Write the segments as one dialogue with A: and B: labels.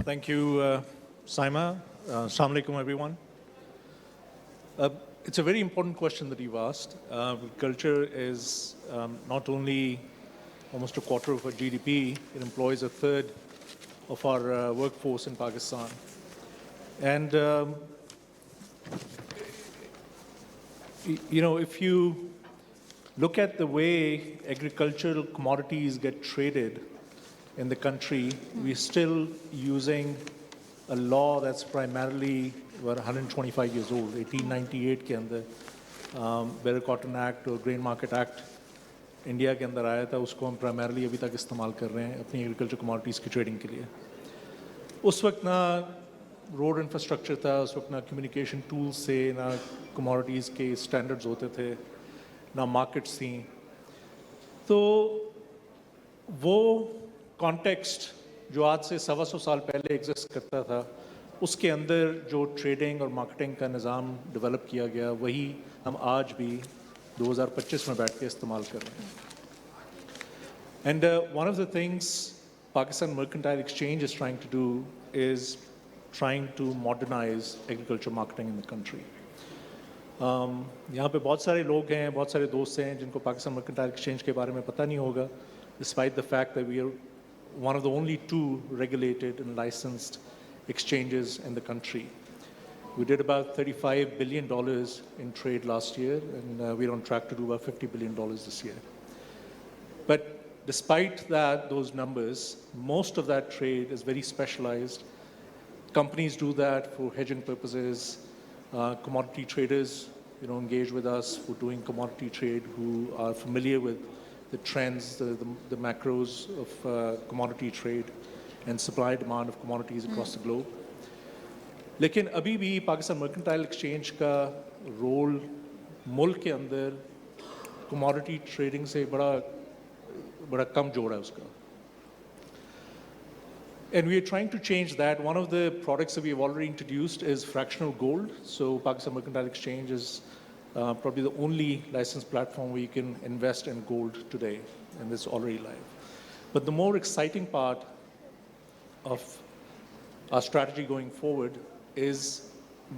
A: Thank you, Saima. Assalamu alaikum, everyone. It's a very important question that you've asked. Agriculture is not only almost a quarter of our GDP, it employs a third of our workforce in Pakistan. And, if you look at the way agricultural commodities get traded in the country, we're still using a law that's primarily about 125 years old. 1898 के अंदर Bearer Cotton Act और Grain Market Act India के अंदर आया था, उसको हम primarily अभी तक इस्तेमाल कर रहे हैं अपनी एग्रीकल्चर कमोडिटीज़ की ट्रेडिंग के लिए. उस वक्त ना रोड इंफ्रास्ट्रक्चर था, उस वक्त ना कम्युनिकेशन टूल्स थे, ना कमोडिटीज़ के स्टैंडर्ड्स होते थे, ना मार्केट्स थी. तो वो कॉन्टेक्स्ट जो आज से 125 साल पहले एग्जिस्ट करता था, उसके अंदर जो ट्रेडिंग और मार्केटिंग का निज़ाम डेवलप किया गया, वही हम आज भी 2025 में बैठ के इस्तेमाल कर रहे हैं. And one of the things Pakistan Mercantile Exchange is trying to do is trying to modernize agriculture marketing in the country. यहाँ पे बहुत सारे लोग हैं, बहुत सारे दोस्त हैं जिनको Pakistan Mercantile Exchange के बारे में पता नहीं होगा, despite the fact that we are one of the only 2 regulated and licensed exchanges in the country. We did about $35 billion in trade last year, and we're on track to do about $50 billion this year. But despite that, those numbers, most of that trade is very specialized. Companies do that for hedging purposes. Commodity traders, engage with us for doing commodity trade, who are familiar with the trends, the macros of commodity trade and supply demand of commodities across the globe. लेकिन अभी भी Pakistan mercantile exchange का role मुल्क के अंदर commodity trading से बड़ा कम जोड़ है उसका. And we are trying to change that. One of the products that we have already introduced is fractional gold. So Pakistan Mercantile Exchange is probably the only licensed platform where you can invest in gold today, and it's already live. But the more exciting part of our strategy going forward is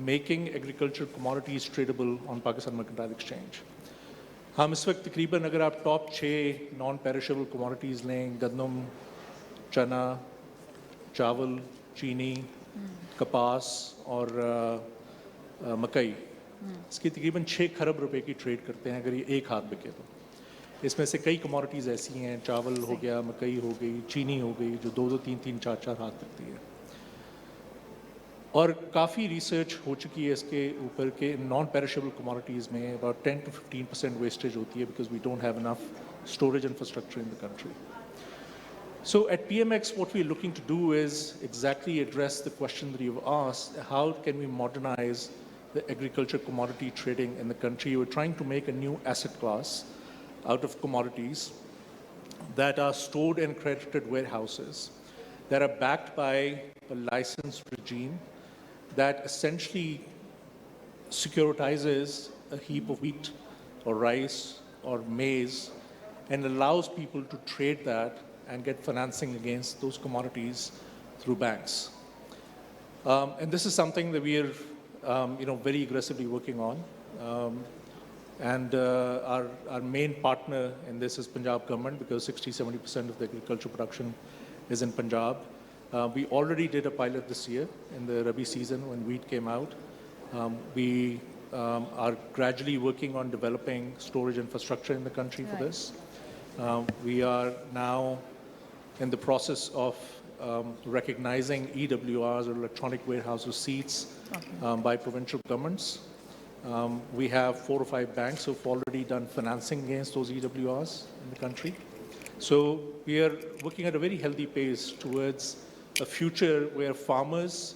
A: making agricultural commodities tradable on Pakistan Mercantile Exchange. हम इस वक्त तकरीबन अगर आप top 6 non perishable commodities लें, गंदम, चना, चावल, चीनी, कपास और मकई, इसकी तकरीबन 6 खरब रुपए की ट्रेड करते हैं अगर ये एक हाथ बिके तो. इसमें से कई कमोडिटीज़ ऐसी हैं, चावल हो गया, मकई हो गई, चीनी हो गई, जो 2-2, 3-3, 4-4 हाथ बिकती है. और काफ़ी रिसर्च हो चुकी है इसके ऊपर के नॉन पेरिशेबल कमोडिटीज़ में about 10 to 15% वेस्टेज होती है because we don't have enough storage infrastructure in the country. So at PMX, what we're looking to do is exactly address the question that you've asked: how can we modernize the agriculture commodity trading in the country? We're trying to make a new asset class out of commodities that are stored in accredited warehouses that are backed by a licensed regime that essentially securitizes a heap of wheat or rice or maize and allows people to trade that and get financing against those commodities through banks. And this is something that we are, very aggressively working on. And our main partner in this is Punjab government, because 60-70% of the agricultural production is in Punjab. We already did a pilot this year in the Rabi season when wheat came out. We are gradually working on developing storage infrastructure in the country for this. We are now in the process of recognizing EWRs, or electronic warehouse receipts, by provincial governments. We have 4 or 5 banks who have already done financing against those EWRs in the country. So we are working at a very healthy pace towards a future where farmers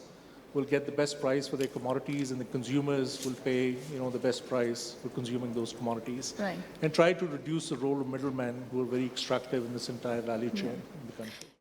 A: will get the best price for their commodities and the consumers will pay, the best price for consuming those commodities.
B: Right.
A: And try to reduce the role of middlemen who are very extractive in this entire value chain in the country.